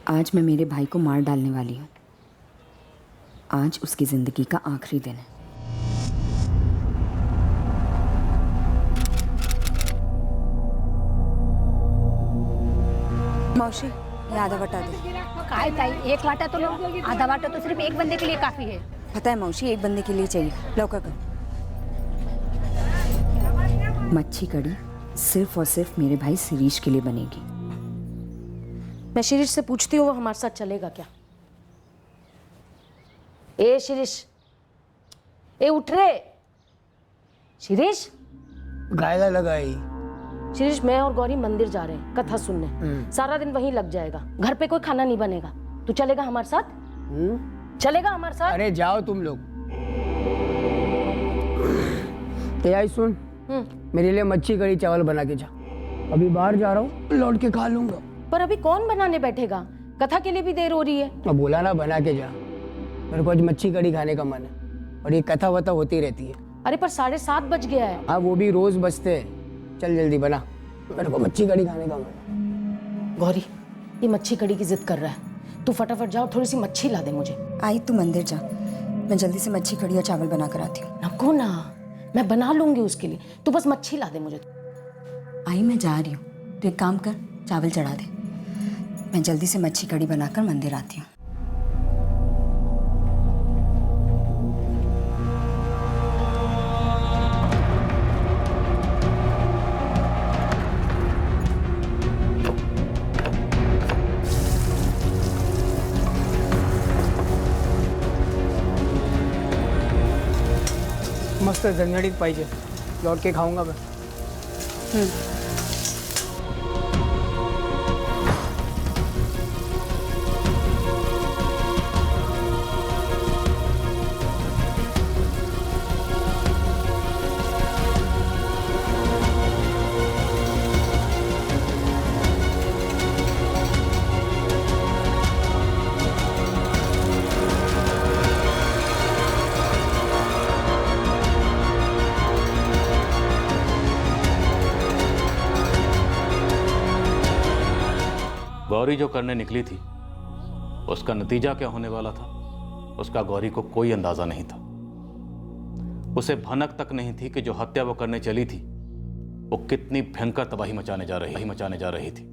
आज मैं मेरे भाई को मार डालने वाली हूँ। आज उसकी जिंदगी का आखिरी दिन है। मौसी, ये आधा वाटा दे। काय ताई, एक वाटा तो लो। आधा वाटा तो सिर्फ एक बंदे के लिए काफी है। पता है मौसी, एक बंदे के लिए चाहिए। लौका कर। मच्छी कड़ी सिर्फ और सिर्फ मेरे भाई शिरीष के लिए बनेगी। मैं शिरीष से पूछती हूँ वो हमारे साथ चलेगा क्या। ए शिरीष, ए उठ रे। शिरीष, गायला लगाई। शिरीष, मैं और गौरी मंदिर जा रहे हैं कथा सुनने। सारा दिन वहीं लग जाएगा। घर पे कोई खाना नहीं बनेगा। तू चलेगा हमारे साथ? चलेगा हमारे साथ? अरे जाओ तुम लोग। तो सुन, मेरे लिए मच्छी कड़ी चावल बना के जा। अभी बाहर जा रहा हूँ, लौट के खा लूंगा। पर अभी कौन बनाने बैठेगा? कथा के लिए भी देर हो रही है। मैं बोला ना बना के जा। मेरे को आज मच्छी कड़ी खाने का मन है और ये कथा वथा होती रहती है। अरे पर 7:30 बज गया है। हाँ वो भी रोज बजते हैं। चल जल्दी बना, मेरे को मच्छी कड़ी खाने का मन है। गौरी, ये मच्छी कड़ी की जिद कर रहा है। तू फटाफट जाओ, थोड़ी सी मच्छी ला दे मुझे। आई, तू मंदिर जा, मैं जल्दी से मच्छी कड़ी और चावल बना कर आती हूँ। नको ना, मैं बना लूंगी उसके लिए। तू बस मच्छी ला दे मुझे। आई, मैं जा रही हूँ, तो एक काम कर, चावल चढ़ा दे। मैं जल्दी से मच्छी कड़ी बनाकर मंदिर आती हूँ। मस्त झणझणीत पाहिजे, लौट के खाऊंगा मैं। गौरी जो करने निकली थी उसका नतीजा क्या होने वाला था उसका गौरी को कोई अंदाजा नहीं था। उसे भनक तक नहीं थी कि जो हत्या वो करने चली थी वो कितनी भयंकर तबाही मचाने जा रही थी।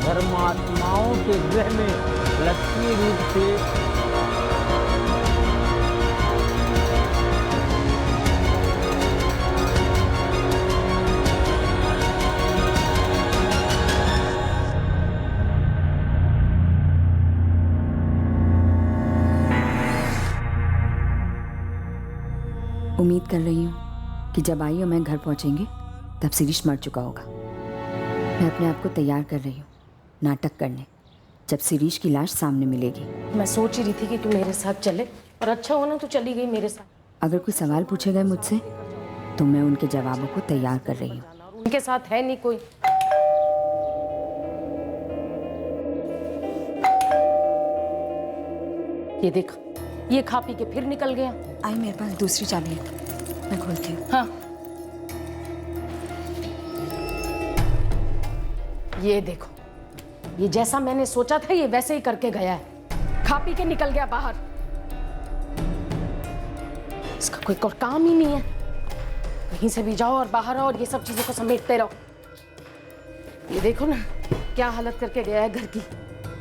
धर्मात्माओं के गृह में लक्ष्मी रूप से उम्मीद कर रही हूँ कि जब आई और मैं घर पहुँचेंगे तब शिरीष मर चुका होगा। मैं अपने आप को तैयार कर रही हूँ नाटक करने जब शिरीष की लाश सामने मिलेगी। मैं सोच ही रही थी कि तू मेरे साथ चले, और अच्छा हो ना तू चली गई मेरे साथ। अगर कोई सवाल पूछे गए मुझसे तो मैं उनके जवाबों को तैयार कर रही हूँ। उनके साथ है नहीं कोई। ये देख, ये खा पी के फिर निकल गया। आई, मेरे पास दूसरी चाबी है, मैं खोलती हूँ। हाँ, ये देखो, ये जैसा मैंने सोचा था ये वैसे ही करके गया है। खा पी के निकल गया बाहर। इसका कोई और काम ही नहीं है, कहीं से भी जाओ और बाहर आओ और ये सब चीजों को समेटते रहो। ये देखो ना क्या हालत करके गया है घर की,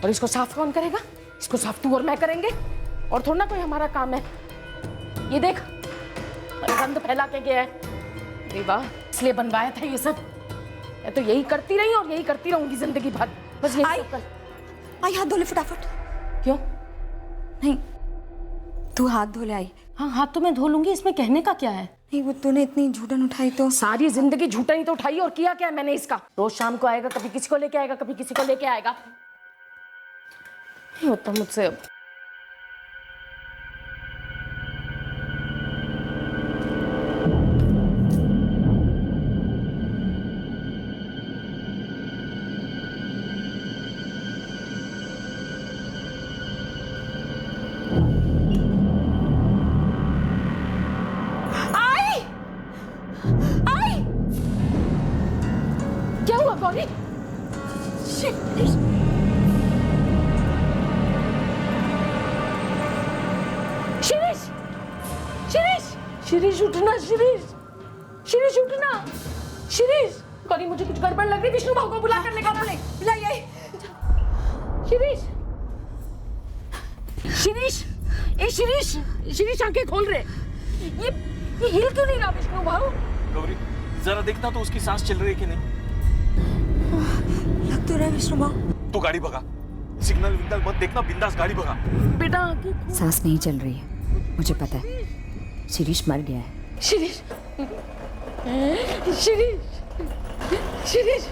और इसको साफ कौन करेगा? इसको साफ तू और मैं करेंगे, और थोड़ा ना कोई हमारा काम है। ये देख गंद फैला के गया है। अरे वाह, इसलिए बनवाया था ये सब। मैं तो यही करती रही और यही करती रहूंगी जिंदगी भर, बस यही सब कर। आई हाथ धो ले फटाफट। क्यों? नहीं, तू हाथ धो ले आई। हाँ, हाथ तो मैं धो लूंगी, इसमें कहने का क्या है? नहीं, वो तूने इतनी झूठन उठाई तो। सारी जिंदगी झूठा ही तो उठाई, और किया क्या है मैंने इसका? रोज शाम को आएगा, कभी किसी को लेके आएगा, कभी किसी को लेके आएगा। नहीं होता मुझसे अब। क्या हुआ गौरी? शिरीष, शिरीष, शिरीष, शिरीष उठना, शिरीष, शिरीष उठना, शिरीष। गौरी मुझे कुछ गड़बड़ लग रही, विष्णु भाऊ को बुला कर लेकर बोले। बुलाइए। शिरीष, शिरीष, ए शिरीष, शिरीष आंखें खोल रहे। ये हिल क्यों नहीं रहा विष्णु भाऊ? गौरी जरा देखना तो उसकी सांस चल रही है कि नहीं। लग तो रहा है विष्णु भाऊ। तू गाड़ी भगा, सिग्नल विग्नल मत देखना, बिंदास गाड़ी भगा। बेटा सांस नहीं चल रही है, मुझे पता है। शिरीष मर गया है। शिरीष, शिरीष, शिरीष।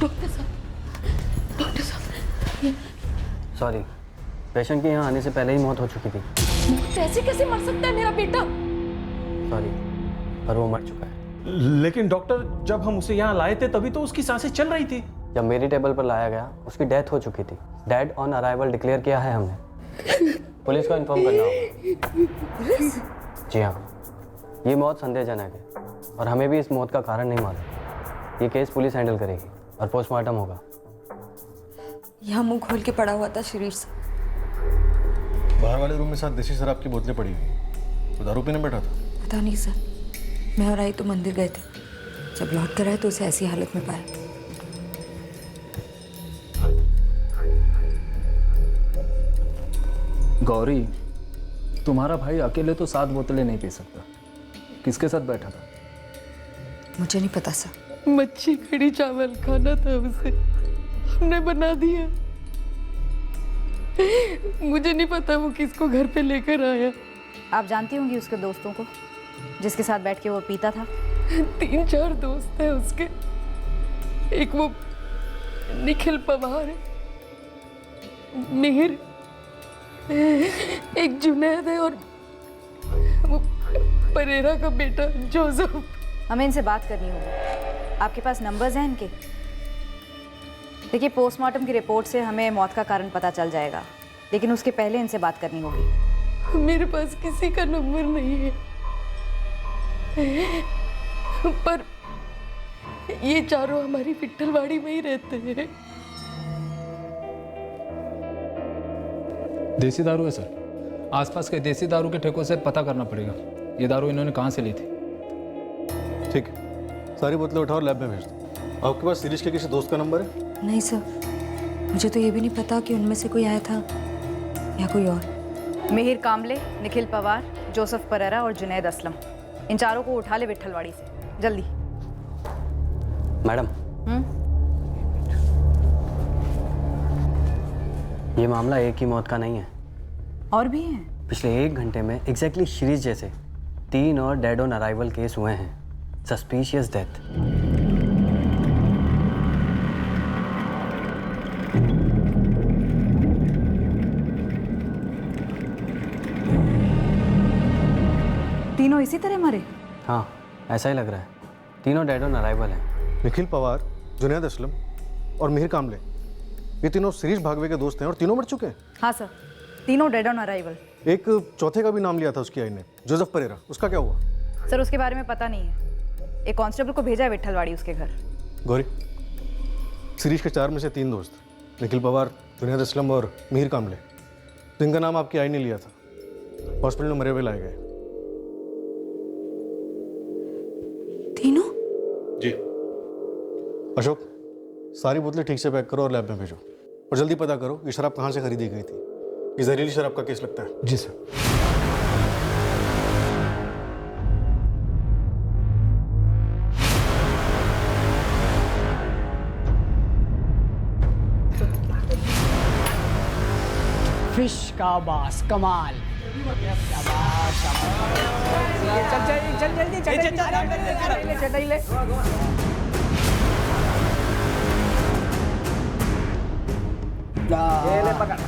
डॉक्टर साहब, डॉक्टर साहब। सॉरी, पेशेंट के यहाँ आने से पहले ही मौत हो चुकी थी। ऐसे कैसे मर सकता है मेरा बेटा? सॉरी, पर वो मर चुका है। लेकिन डॉक्टर, जब हम उसे यहाँ लाए थे तभी तो उसकी सांसें चल रही थी। जब मेरी टेबल पर लाया गया उसकी डेथ हो चुकी थी। डेड ऑन अराइवल डिक्लेयर किया है हमने। पुलिस को इन्फॉर्म करना होगा। जी हाँ, ये मौत संदेहजनक है और हमें भी इस मौत का कारण नहीं मालूम। ये केस पुलिस हैंडल करेगी और पोस्टमार्टम होगा। यहाँ मुंह खोल के पड़ा हुआ था शिरीष से। बाहर वाले रूम में 7 देसी शराब की बोतलें पड़ी हुई, तो दारू पीने बैठा था। पता नहीं सर, मैं और आई तो मंदिर गए थे। जब लौट कर आए तो उसे ऐसी हालत में पाया। गौरी, तुम्हारा भाई अकेले तो 7 बोतलें नहीं पी सकता। किसके साथ बैठा था? मुझे नहीं पता सर। मच्छी कड़ी चावल खाना था उसे, हमने बना दिया। मुझे नहीं पता वो किसको घर पे लेकर आया। आप जानती होंगी उसके दोस्तों को जिसके साथ बैठ के वो पीता था? 3-4 दोस्त हैं उसके। एक वो निखिल पवार है, मिहिर, एक जुनैद है, और वो परेरा का बेटा जोसेफ। हमें इनसे बात करनी होगी। आपके पास नंबर्स हैं इनके? देखिए, पोस्टमार्टम की रिपोर्ट से हमें मौत का कारण पता चल जाएगा, लेकिन उसके पहले इनसे बात करनी होगी। मेरे पास किसी का नंबर नहीं है, पर ये चारों हमारी विट्ठलवाड़ी में ही रहते हैं। देसी दारू है सर। आसपास के देसी दारू के ठेकों से पता करना पड़ेगा ये दारू इन्होंने कहाँ से ली थी। ठीक है, सारी बोतलें उठाओ, लैब में भेज दो। आपके पास शिरीष के किसी दोस्त का नंबर है? नहीं सर, मुझे तो ये भी नहीं पता कि उनमें से कोई आया था या कोई और। मिहिर कामले, निखिल पवार, जोसेफ परेरा और जुनैद असलम, इन चारों को उठा ले विट्ठलवाड़ी से, जल्दी। मैडम, ये मामला एक ही मौत का नहीं है, और भी हैं। पिछले 1 घंटे में एग्जैक्टली शिरीष जैसे 3 और डेड ऑन अराइवल केस हुए हैं। Suspicious death. तीनों इसी तरह मरे? हाँ, ऐसा ही लग रहा है। तीनों डेड ऑन अराइवल हैं। निखिल पवार, जुनैद असलम और मिहिर कामले, ये तीनों शिरीष भागवे के दोस्त हैं और तीनों मर चुके हैं। हाँ सर, तीनों डेड ऑन अराइवल। एक चौथे का भी नाम लिया था उसकी आई ने, जोसेफ परेरा। उसका क्या हुआ? सर, उसके बारे में पता नहीं है। एक कांस्टेबल को भेजा है विट्ठलवाड़ी उसके घर। गौरी, शिरीष के 4 में से 3 दोस्त, निखिल पवार, जुनैद असलम और मिहिर कामले, तो इनका नाम आपकी आई ने लिया था। हॉस्पिटल में मरे हुए लाए गए। तीनों? जी। अशोक, सारी बोतलें ठीक से पैक करो और लैब में भेजो, और जल्दी पता करो ये शराब कहाँ से खरीदी गई थी। ये जहरीली शराब का केस लगता है। जी सर। फिश का बास कमाल। चल जल्दी चटाई ले। ले पकड़।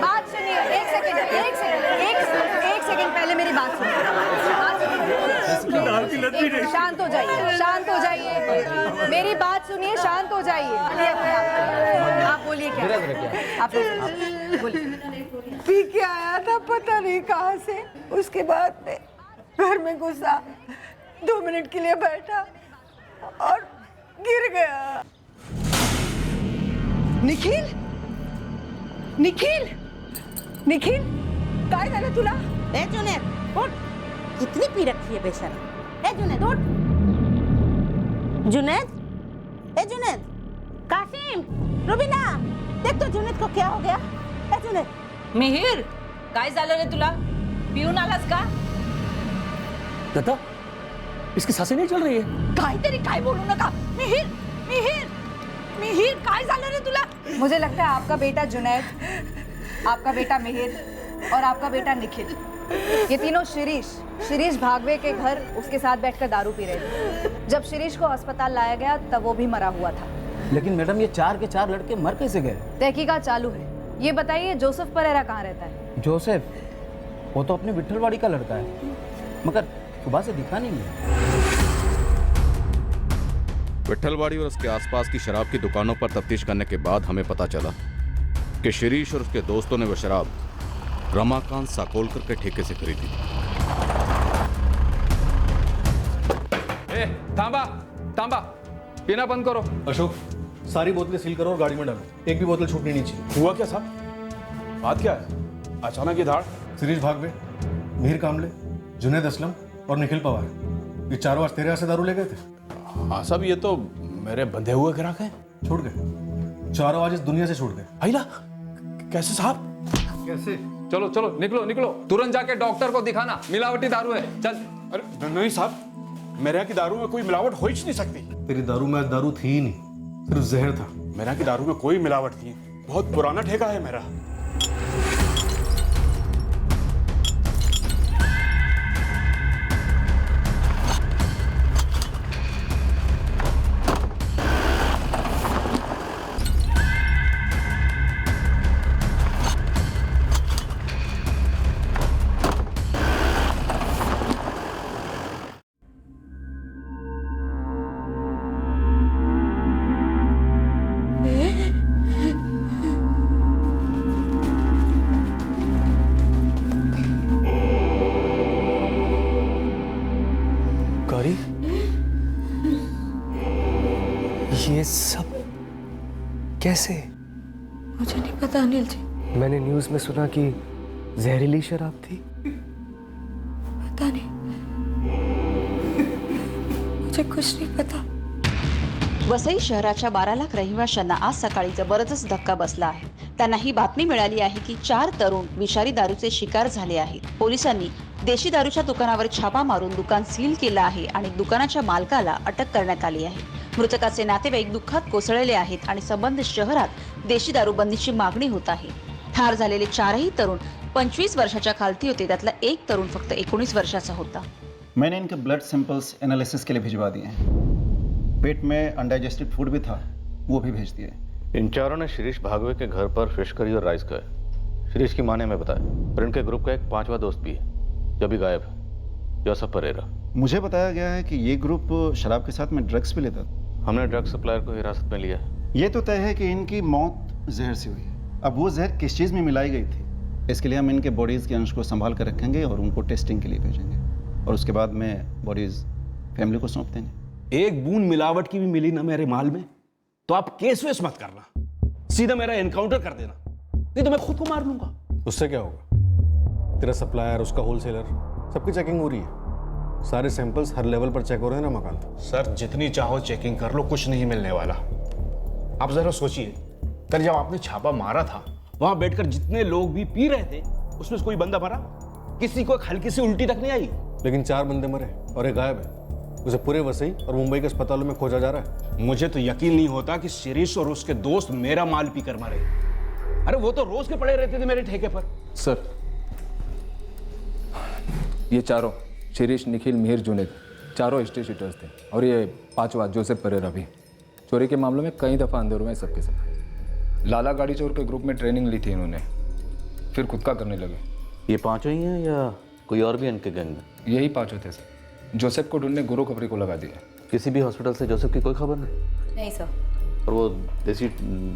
बात सुनिए, एक सेकंड पहले मेरी बात सुनिए। शांत हो जाइए, मेरी बात सुनिए, शांत हो जाइए। आप बोलिए क्या? आप बोलिए। पी के आया था पता नहीं कहाँ से, उसके बाद में घर में घुसा, 2 मिनट के लिए बैठा और गिर गया। निखिल काय झालं तुला? ए जुनैद उठ, कितनी पी रखी है बेशरम। ए जुनैद उठ। जुनैद, ए जुनैद, कासिम, रुबीना, देख तो जुनैद को क्या हो गया। ए जुनैद। मिहिर, काय झालं रे तुला? पिऊन आलास का? दत्ता, इसकी सांसें नहीं चल रही है। काय बोलू नका। मिहिर, काय झालं रे तुला? मुझे लगता है आपका बेटा जुनैद, आपका बेटा मिहिर और आपका बेटा निखिल, ये तीनों शिरीष भागवे के घर उसके साथ बैठकर दारू पी रहे थे। जब शिरीष को अस्पताल लाया गया तब वो भी मरा हुआ था। लेकिन मैडम, ये 4 के 4 लड़के मर कैसे गए? तहकीकात चालू है। ये बताइए जोसेफ परेरा कहाँ रहता है? जोसेफ, वो तो अपनी विट्ठलवाड़ी का लड़का है, मगर सुबह से दिखा नहीं है। विट्ठलवाड़ी और उसके आसपास की शराब की दुकानों पर तफ्तीश करने के बाद हमें पता चला कि शिरीष और उसके दोस्तों ने वह शराब रमाकांत साकोलकर के ठेके से खरीदी। तांबा, पीना बंद करो। अशोक, सारी बोतलें सील करो और गाड़ी में डालो, एक भी बोतल छूटनी नहीं चाहिए। हुआ क्या साहब? बात क्या है? अचानक ये धाड़? शिरीष भागवे, मिहिर कामले, जुनैद असलम और निखिल पवार, ये चारों आज तेरे यहाँ से दारू ले गए थे। हाँ साहब, ये तो मेरे बंधे हुए ग्राहक हैं। छूट गए, चारों आज इस दुनिया से छूट गए। आइला, कैसे साहब? कैसे? चलो निकलो, तुरंत जाके डॉक्टर को दिखाना, मिलावटी दारू है। चल। अरे नहीं साहब, मेरे यहाँ की दारू में कोई मिलावट हो ही नहीं सकती। तेरी दारू में आज दारू थी ही नहीं, सिर्फ जहर था। मेरे यहाँ की दारू में कोई मिलावट नहीं, बहुत पुराना ठेका है मेरा। ये सब कैसे? मुझे नहीं पता अनिल जी। मैंने न्यूज़ में सुना कि जहरीली शराब थी। पता नहीं, मुझे कुछ नहीं पता। वसई शहराच्या 12 लाख रहिवाशांना आज सकाळी जबरदस्त धक्का बसला आहे। त्यांना ही बातमी मिळाली आहे की 4 तरुण विषारी दारूचे शिकार झाले आहेत। पोलिसांनी देशी दारूच्या दुकानावर छापा मारून दुकान सील केलं आहे आणि दुकानाच्या मालकाला अटक करण्यात आली आहे। मृतकाचे नातेवाईक दुःखात कोसळलेले आहेत आणि संबंधित शहरात देशी दारूबंदीची मागणी होत आहे। ठार झालेले 4ही तरुण 25 वर्षाच्या खालती होते, त्यातला एक तरुण फक्त 19 वर्षाचा होता। मैंने इनके ब्लड सैंपल्स एनालिसिस के लिए भिजवा दिए हैं। पेट में अनडाइजेस्टेड फूड भी था, वो भी भेज दिए। इन चारों ने शिरीष भागवे के घर पर फिश करी और राइस खाया। शिरीष की मां ने हमें बताया, और इनके ग्रुप का एक 5वां दोस्त भी है जो अभी गायब है, जोसेफ परेरा। मुझे बताया गया है कि ये ग्रुप शराब के साथ में ड्रग्स भी लेता था। हमने ड्रग सप्लायर को हिरासत में लिया है। ये तो तय है कि इनकी मौत जहर से हुई है। अब वो जहर किस चीज़ में मिलाई गई थी, इसके लिए हम इनके बॉडीज़ के अंश को संभाल कर रखेंगे और उनको टेस्टिंग के लिए भेजेंगे, और उसके बाद में बॉडीज़ फैमिली को सौंप देंगे। एक बूंद मिलावट की भी मिली ना मेरे माल में तो आप केस वेस मत करना, सीधा मेरा एनकाउंटर कर देना, नहीं तो मैं खुद को मार लूंगा। उससे क्या होगा? तेरा सप्लायर, उसका होलसेलर, सबकी चेकिंग हो रही है। सारे सैंपल्स हर लेवल पर चेक हो रहे हैं ना मकान। सर जितनी चाहो चेकिंग कर लो, कुछ नहीं मिलने वाला। आप जरा सोचिए, कल जब आपने छापा मारा था वहां बैठकर जितने लोग भी पी रहे थे उसमें से कोई बंदा मरा? किसी को हल्की सी उल्टी तक नहीं आई। लेकिन 4 बंदे मरे और एक गायब है। उसे पूरे वसई और मुंबई के अस्पतालों में खोजा जा रहा है। मुझे तो यकीन नहीं होता कि शिरीष और उसके दोस्त मेरा माल पीकर मरे। अरे वो तो रोज के पड़े रहते थे मेरे ठेके पर। सर, ये चारों शिरीष, निखिल, मिहिर, जुनेद, चारों हिस्ट्री शीटर्स थे, और ये 5वां जोसेफ परेरा भी। चोरी के मामलों में कई दफ़ा अंधेरों में सबके सब। लाला गाड़ी चोर के ग्रुप में ट्रेनिंग ली थी इन्होंने, फिर खुद का करने लगे। ये 5 ही हैं या कोई और भी इनके गैंग में? यही 5 थे सर। जोसेफ को ढूंढने गुरु खबरी को लगा दिया। किसी भी हॉस्पिटल से जोसेफ की कोई खबर नहीं? नहीं सर। और वो देसी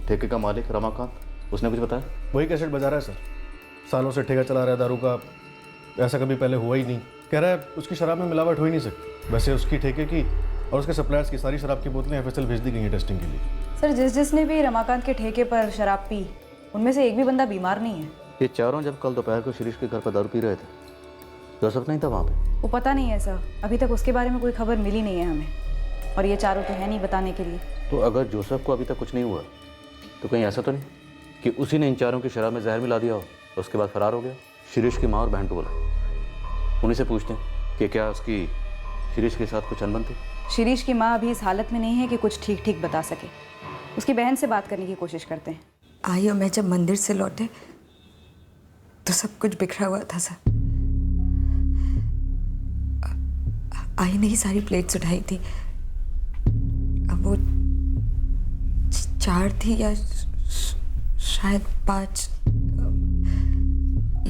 ठेके का मालिक रमाकांत, उसने कुछ बताया? वही कैसेट बजा रहा है सर। सालों से ठेका चला रहा है दारू का, ऐसा कभी पहले हुआ ही नहीं। कह रहा है उसकी शराब में मिलावट हो ही नहीं सकती। वैसे उसकी ठेके की और उसके सप्लायर्स की सारी शराब की बोतलें FSL भेज दी गई हैं टेस्टिंग के लिए। सर जिसने भी रमाकांत के ठेके पर शराब पी, उनमें से एक भी बंदा बीमार नहीं है। ये चारों जब कल दोपहर को शिरीष के घर पर दारू पी रहे थे, जोसेफ नहीं था वहाँ पे? वो पता नहीं है सर, अभी तक उसके बारे में कोई खबर मिली नहीं है हमें, और ये चारों तो है नहीं बताने के लिए। तो अगर जोसेफ को अभी तक कुछ नहीं हुआ तो कहीं ऐसा तो नहीं कि उसी ने इन चारों की शराब में जहर मिला दिया हो, उसके बाद फरार हो गया? शिरीष की माँ और बहन को बोला, उन्हीं से पूछते हैं कि क्या उसकी शिरीष के साथ कुछ अनबन थी? शिरीष की माँ अभी इस हालत में नहीं है कि कुछ ठीक ठीक बता सके। उसकी बहन से बात करने की कोशिश करते हैं। आई और मैं जब मंदिर से लौटे तो सब कुछ बिखरा हुआ था सर। आई ने ही सारी प्लेट्स उठाई थी। अब वो 4 थी या शायद 5,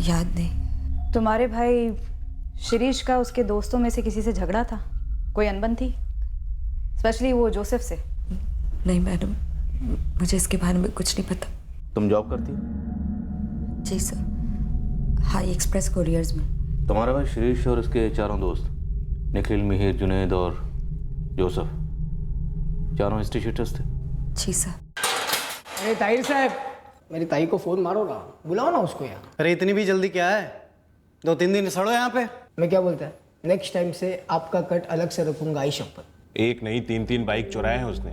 याद नहीं। तुम्हारे भाई शिरीष का उसके दोस्तों में से किसी से झगड़ा था? कोई अनबन थी, स्पेशली वो जोसेफ से? नहीं मैडम, मुझे इसके बारे में कुछ नहीं पता। तुम जॉब करती हो? जी सर, हाई एक्सप्रेस कोरियर्स में। तुम्हारा भाई शिरीष और उसके चारों दोस्त निखिल, मिहिर, जुनेद और जोसेफ, चारों हिस्ट्री शीटर्स थे? जी सर। अरे ताहिर साहब, मेरी ताई को फ़ोन मारो ना, बुलाओ ना उसको यहाँ। अरे इतनी भी जल्दी क्या है? 2-3 दिन सड़ो यहाँ पे। मैं क्या बोलता है, नेक्स्ट टाइम से आपका कट अलग से रखूंगा, आई शपथ। एक नहीं 3 बाइक चुराए हैं उसने,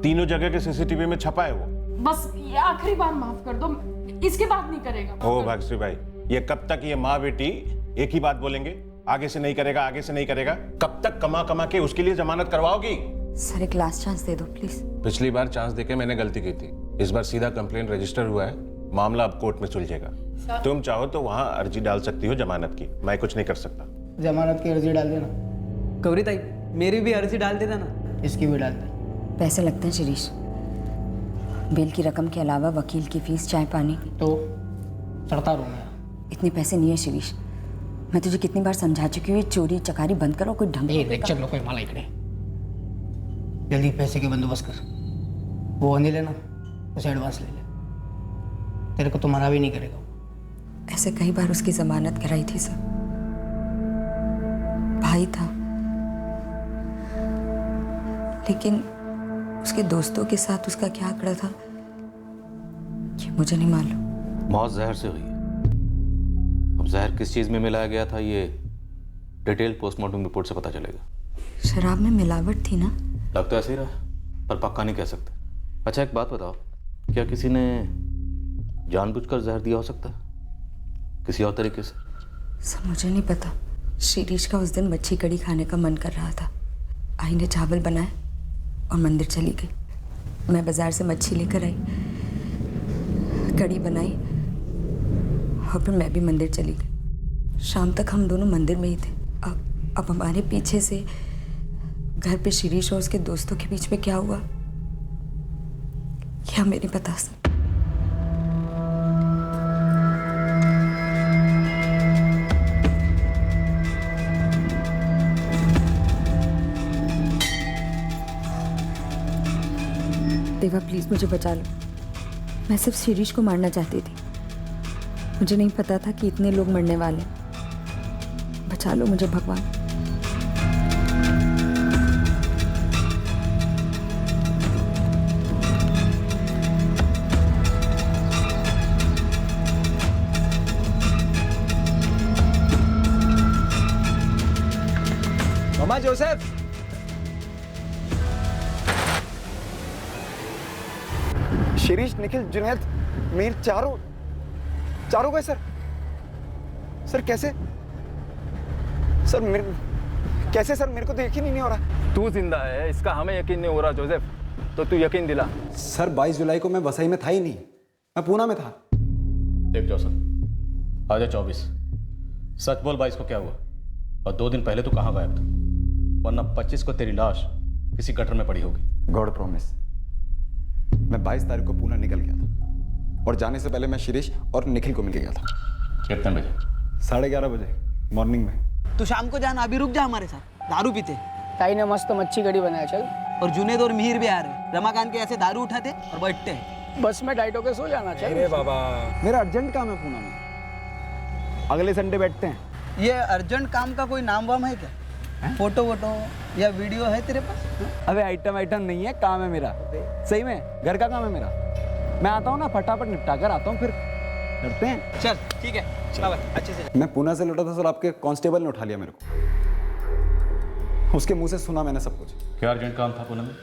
तीनों जगह के CCTV में छपा है वो। बस ये आखिरी बार माफ कर दो, इसके बाद नहीं करेगा। ओ भागश्री भाई, ये कब तक ये माँ बेटी एक ही बात बोलेंगे, आगे से नहीं करेगा, आगे से नहीं करेगा? कब तक कमा कमा के उसके लिए जमानत करवाओगी? सर एक लास्ट चांस दे दो प्लीज। पिछली बार चांस देके मैंने गलती की थी, इस बार सीधा कंप्लेंट रजिस्टर हुआ है, मामला अब कोर्ट में सुलझेगा। तुम चाहो तो वहाँ अर्जी डाल सकती हो जमानत की, मैं कुछ नहीं कर सकता। जमानत की अर्जी डाल देना। गौरी ताई, मेरी भी अर्जी डाल देना ना। इसकी भी डाल दे। पैसे लगते हैं शिरीष, बिल की रकम के अलावा वकील की फीस, चाय पानी। तो चढ़ता रहूँगा। इतने पैसे नहीं है शिरीष, मैं तुझे कितनी बार समझा चुकी हूँ, चोरी चकारी बंद करो, कोई ढंग नहीं लेक्चर लो कोई माला इकडे। जल्दी पैसे के बंदोबस्त कर, वो आने लेना, उसे एडवांस ले ले, तेरे को तो मना भी नहीं करेगा। ऐसे कई बार उसकी जमानत कराई थी सर, भाई था, लेकिन उसके दोस्तों के साथ उसका क्या आंकड़ा था ये मुझे नहीं मालूम। मौत जहर से हुई है। अब जहर किस चीज में मिलाया गया था ये डिटेल पोस्टमार्टम रिपोर्ट से पता चलेगा। शराब में मिलावट थी ना? लग तो ऐसे ही रहा, पर पक्का नहीं कह सकते। अच्छा एक बात बताओ, क्या किसी ने जानबूझकर जहर दिया हो सकता है, किसी और तरीके से? सर मुझे नहीं पता। शिरीष का उस दिन मच्छी कड़ी खाने का मन कर रहा था, आई ने चावल बनाए और मंदिर चली गई। मैं बाजार से मच्छी लेकर आई, कड़ी बनाई और फिर मैं भी मंदिर चली गई। शाम तक हम दोनों मंदिर में ही थे। अब हमारे पीछे से घर पे शिरीष और उसके दोस्तों के बीच में क्या हुआ क्या हमें नहीं पता सर? देवा प्लीज मुझे बचा लो। मैं सिर्फ शिरीष को मारना चाहती थी। मुझे नहीं पता था कि इतने लोग मरने वाले। बचा लो मुझे भगवान। मामा जोसेफ, शिरीष, निखिल, जुनैद, मीर, चारों गए सर। सर कैसे? सर कैसे सर? मेरे को तो यकीन ही नहीं हो रहा। तू जिंदा है इसका हमें यकीन नहीं हो रहा जोसेफ, तो तू यकीन दिला। सर 22 जुलाई को मैं वसई में था ही नहीं, मैं पूना में था। देख जोसेफ, आज 24, सच बोल 22 को क्या हुआ और 2 दिन पहले तू कहाँ गायब था? वरना 25 को तेरी लाश किसी गटर में पड़ी होगी। गॉड प्रॉमिस, मैं 22 तारीख को पूना निकल गया था और जाने से पहले मैं शिरीष और निखिल को मिल गया था। कितने बजे? 11:30 बजे मॉर्निंग में। तू शाम को जाना, अभी रुक जा हमारे साथ, दारू पीते। ताई ने मस्त मच्छी कड़ी बनाया, चल। और जुनेद और मिहिर भी आ रहे। रमाकांत के ऐसे दारू उठाते और बैठते हैं। बस में टाइट होके सो जाना, चल। अरे बाबा, मेरा अर्जेंट काम है पूना में, अगले संडे बैठते हैं। ये अर्जेंट काम का कोई नाम वाम है क्या? फोटो वोटो या वीडियो है तेरे पास? अबे आइटम नहीं है, काम है मेरा। सही में घर का काम है मेरा। मैं आता हूँ ना, फटाफट निपटा कर आता हूँ, फिर करते हैं। चल ठीक है, चल अच्छे से। मैं पूना से लौटा था सर, आपके कांस्टेबल ने उठा लिया मेरे को। उसके मुंह से सुना मैंने सब कुछ। क्या अर्जेंट काम था पूना में?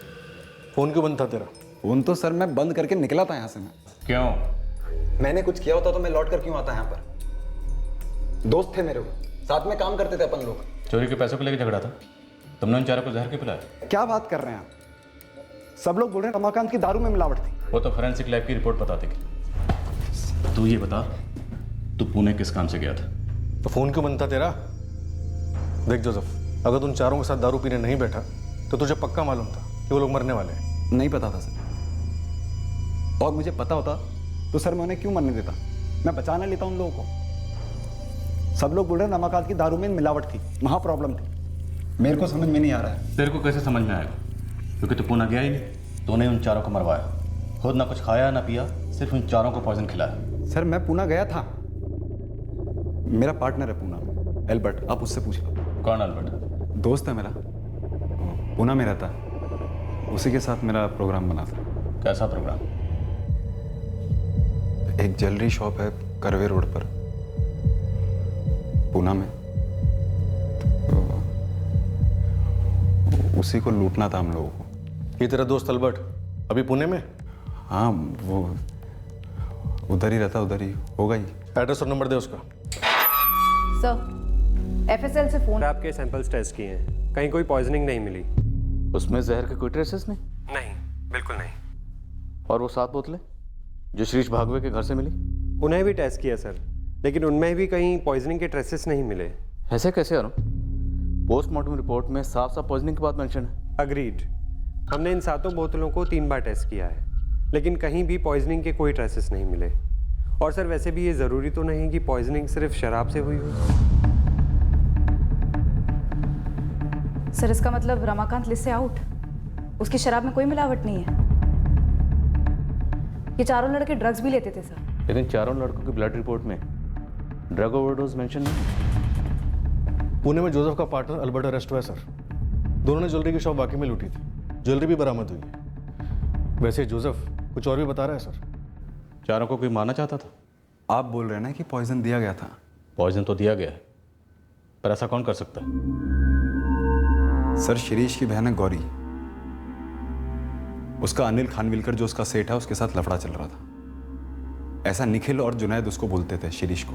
फोन क्यों बंद था तेरा? फोन तो सर मैं बंद करके निकला था यहाँ से। मैं क्यों? मैंने कुछ किया होता तो मैं लौट कर क्यों आता यहाँ पर? दोस्त थे मेरे, को साथ में काम करते थे अपन लोग। चोरी के पैसों को लेकर झगड़ा था, तुमने उन चारों को जहर क्यों पिलाया? क्या बात कर रहे हैं आप? सब लोग बोल रहे हैं रमाकांत की दारू में मिलावट थी। वो तो फोरेंसिक लैब की रिपोर्ट बताती थी। तू ये बता, तू पुणे किस काम से गया था? तो फोन क्यों बंद था तेरा? देख जोसेफ, अगर तुम चारों के साथ दारू पीने नहीं बैठा तो तुझे पक्का मालूम था कि वो लोग मरने वाले हैं। नहीं पता था सर, और मुझे पता होता तो सर मैं उन्हें क्यों मरने देता? मैं बचाना लेता उन लोगों को। सब लोग बोल रहे हैं रमाकांत की दारू में मिलावट थी, वहां प्रॉब्लम थी। मेरे को समझ में नहीं आ रहा है। तेरे को कैसे समझ में आएगा? क्योंकि तू पुणे गया ही नहीं। तूने उन चारों को मरवाया, खुद ना कुछ खाया ना पिया, सिर्फ उन चारों को पॉइजन खिलाया। सर मैं पूना गया था, मेरा पार्टनर है पूना में, एल्बर्ट, आप उससे पूछ लो। कौन एल्बर्ट? दोस्त है मेरा, पूना में रहता, उसी के साथ मेरा प्रोग्राम बना था। कैसा प्रोग्राम? एक ज्वेलरी शॉप है करवे रोड पर पूना में, तो उसी को लूटना था हम लोगों को। ये तेरा दोस्त अल्बर्ट अभी पुणे में? हाँ, वो उधर ही रहता, उधर ही होगा ही। एड्रेस और नंबर दे उसका। सर, एफएसएल से फोन। आपके सैंपल्स टेस्ट किए हैं, कहीं कोई पॉइजनिंग नहीं मिली। उसमें जहर के कोई ट्रेसेस नहीं? नहीं, बिल्कुल नहीं। और वो 7 बोतलें जो शिरीष भागवे के घर से मिली? उन्हें भी टेस्ट किया सर, लेकिन उनमें भी कहीं पॉइजनिंग के ट्रेसेस नहीं मिले। ऐसे कैसे अरुण? पोस्टमार्टम रिपोर्ट में साफ साफ पॉइजनिंग की बात मेंशन है। अग्रीड, हमने इन 7 बोतलों को 3 बार टेस्ट किया है, लेकिन कहीं भी पॉइजनिंग के कोई ट्रेसेस नहीं मिले। और सर वैसे भी ये ज़रूरी तो नहीं कि पॉइजनिंग सिर्फ शराब से हुई हो। सर इसका मतलब रमाकांत लिस्ट से आउट, उसकी शराब में कोई मिलावट नहीं है। ये चारों लड़के ड्रग्स भी लेते थे सर। लेकिन चारों लड़कों की ब्लड रिपोर्ट में ड्रग ओवरडोज मेंशन नहीं। पुणे में जोसेफ का पार्टनर अल्बर्ट अरेस्ट हुआ है सर। दोनों ने ज्वेलरी की शॉप वाकई में लूटी थी, ज्वेलरी भी बरामद हुई है। वैसे जोसेफ कुछ और भी बता रहा है सर। चारों को कोई मारना चाहता था? आप बोल रहे हैं ना कि पॉइजन दिया गया था? पॉइजन तो दिया गया है, पर ऐसा कौन कर सकता है? सर शिरीष की बहन है गौरी, उसका अनिल खानविलकर जो उसका सेठ है उसके साथ लफड़ा चल रहा था। ऐसा निखिल और जुनैद उसको बोलते थे शिरीष को।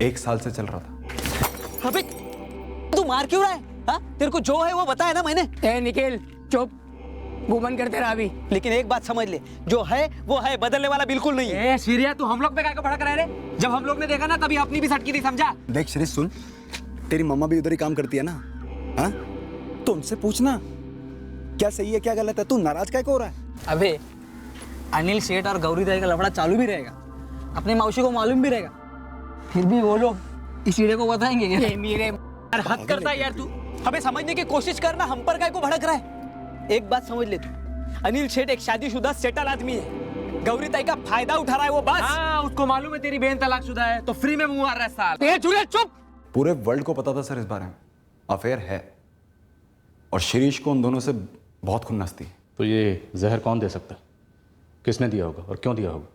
1 साल से चल रहा था। अबे तू मार क्यों रहा है? हाँ, तेरे को जो है वो बताया ना मैंने। ए निखिल चुप, मुंह बंद करते रहा अभी। लेकिन एक बात समझ ले, जो है वो है, बदलने वाला बिल्कुल नहीं है। सीरिया तू हम लोग पे क्या भड़क रहे रे? जब हम लोग ने देखा ना तभी अपनी भी सटकी थी, समझा? देख शिरीष सुन, तेरी मम्मा भी उधर ही काम करती है ना, हाँ? तो उनसे पूछना क्या सही है क्या गलत है, तू नाराज क्या हो रहा है? अबे अनिल शेठ और गौरी ताई का लफड़ा चालू भी रहेगा, अपनी मौसी को मालूम भी रहेगा, फिर भी वो लोग इस कीड़े को बताएंगे क्या? ये मेरे यार हद करता है यार तू। हमें समझने की कोशिश करना, हम पर काय को भड़क रहा है। एक बात समझ ले तू, अनिल शेठ एक शादीशुदा सेटल आदमी है, गौरी ताई का फायदा उठा रहा है वो बस। हाँ, उसको मालूम है तेरी बहन तलाकशुदा है तो फ्री में मुंह मार रहा है साल। ए जुनेद चुप। पूरे वर्ल्ड को पता था सर इस बारे में, अफेयर है, और शिरीष को उन दोनों से बहुत खुन्नस थी। तो ये जहर कौन दे सकता है? किसने दिया होगा और क्यों दिया होगा?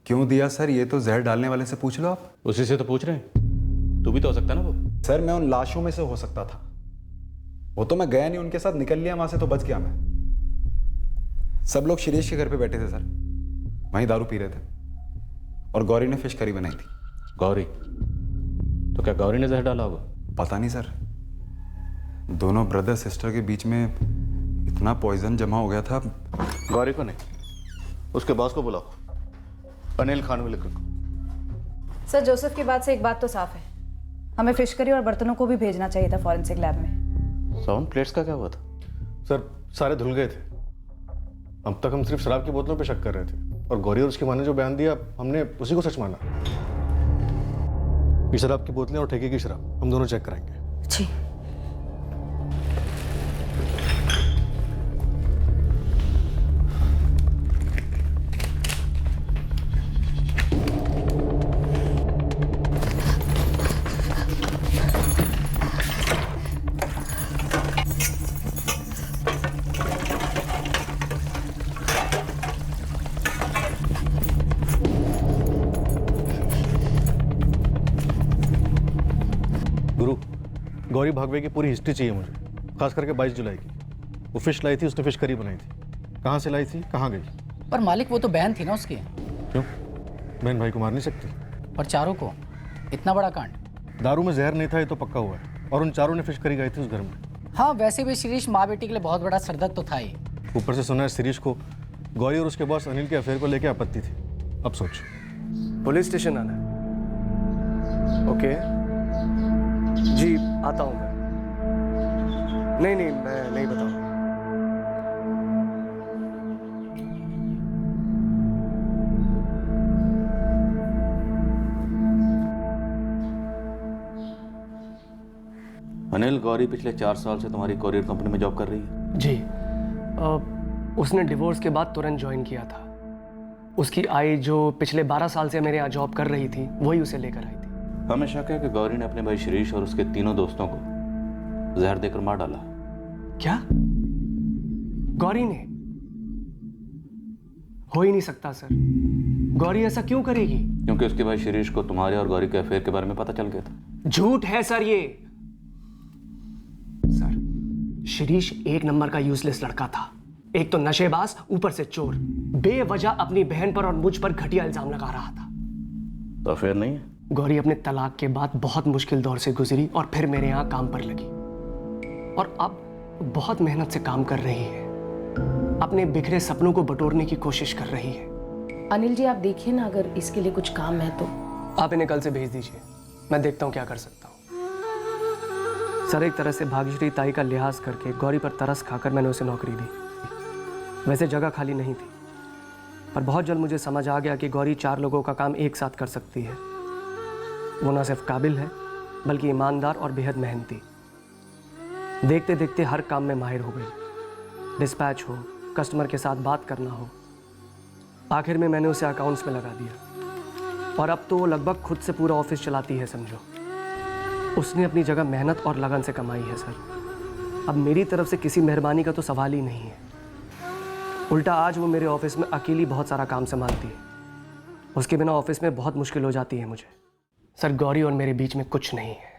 क्यों दिया सर, ये तो जहर डालने वाले से पूछ लो आप। उसी से तो पूछ रहे हैं, तू भी तो हो सकता है ना वो। सर मैं उन लाशों में से हो सकता था, वो तो मैं गया नहीं उनके साथ, निकल लिया वहां से तो बच गया मैं। सब लोग शिरीष के घर पे बैठे थे सर, वहीं दारू पी रहे थे, और गौरी ने फिश करी बनाई थी। गौरी? तो क्या गौरी ने जहर डाला होगा? पता नहीं सर, दोनों ब्रदर सिस्टर के बीच में इतना पॉइजन जमा हो गया था। गौरी को नहीं, उसके बॉस को बुलाओ, अनिल खानविलकर को। सर जोसेफ की बात से एक बात तो साफ है, हमें फिश करी और बर्तनों को भी भेजना चाहिए था फॉरेंसिक लैब में। साउंड प्लेट्स का क्या हुआ था? सर सारे धुल गए थे, अब तक हम सिर्फ शराब की बोतलों पे शक कर रहे थे, और गौरी और उसकी माँ ने जो बयान दिया हमने उसी को सच माना। ये शराब की बोतलें और ठेके की शराब हम दोनों चेक कराएंगे। जी। गुरु, गौरी भागवे की पूरी हिस्ट्री चाहिए मुझे, खास करके 22 जुलाई की। वो फिश लाई थी, उसने फिश करी बनाई थी, कहाँ से लाई थी, कहाँ गई? पर मालिक वो तो बहन थी ना उसकी। क्यों, बहन भाई को मार नहीं सकती? पर चारों को, इतना बड़ा कांड। दारू में जहर नहीं था ये तो पक्का हुआ है, और उन चारों ने फिश करी गई थी उस घर में। हाँ वैसे भी शिरीष माँ बेटी के लिए बहुत बड़ा सरदर्द तो था ही। ऊपर से सुना है शिरीष को गौरी और उसके बॉस अनिल के अफेयर को लेकर आपत्ति थी। अब सोच। पुलिस स्टेशन आना है? ओके जी, आता हूँ मैं। नहीं नहीं, मैं नहीं बताऊँ। अनिल, गौरी पिछले 4 साल से तुम्हारी कोरियर कंपनी में जॉब कर रही है? जी, उसने डिवोर्स के बाद तुरंत ज्वाइन किया था। उसकी आई जो पिछले 12 साल से मेरे यहाँ जॉब कर रही थी, वही उसे लेकर आई थी। हमें शक है कि गौरी ने अपने भाई शिरीष और उसके तीनों दोस्तों को जहर देकर मार डाला। क्या? गौरी ने? हो ही नहीं सकता सर, गौरी ऐसा क्यों करेगी? क्योंकि उसके भाई शिरीष को तुम्हारे और गौरी के अफेयर के बारे में पता चल गया था। झूठ है सर ये। सर, शिरीष एक नंबर का यूजलेस लड़का था, एक तो नशेबाज, ऊपर से चोर, बेवजह अपनी बहन पर और मुझ पर घटिया इल्जाम लगा रहा था। तो अफेयर नहीं है? गौरी अपने तलाक के बाद बहुत मुश्किल दौर से गुजरी और फिर मेरे यहाँ काम पर लगी, और अब बहुत मेहनत से काम कर रही है, अपने बिखरे सपनों को बटोरने की कोशिश कर रही है। अनिल जी आप देखिए ना, अगर इसके लिए कुछ काम है तो आप इन्हें कल से भेज दीजिए, मैं देखता हूँ क्या कर सकता हूँ। सर, एक तरह से भाग्यश्री ताई का लिहाज करके गौरी पर तरस खाकर मैंने उसे नौकरी दी। वैसे जगह खाली नहीं थी, पर बहुत जल्द मुझे समझ आ गया कि गौरी 4 लोगों का काम एक साथ कर सकती है। वो न सिर्फ काबिल है बल्कि ईमानदार और बेहद मेहनती। देखते देखते हर काम में माहिर हो गई, डिस्पैच हो, कस्टमर के साथ बात करना हो। आखिर में मैंने उसे अकाउंट्स में लगा दिया, और अब तो वो लगभग खुद से पूरा ऑफिस चलाती है समझो। उसने अपनी जगह मेहनत और लगन से कमाई है सर। अब मेरी तरफ से किसी मेहरबानी का तो सवाल ही नहीं है। उल्टा आज वो मेरे ऑफिस में अकेली बहुत सारा काम संभालती है, उसके बिना ऑफिस में बहुत मुश्किल हो जाती है मुझे। सर, गौरी और मेरे बीच में कुछ नहीं है।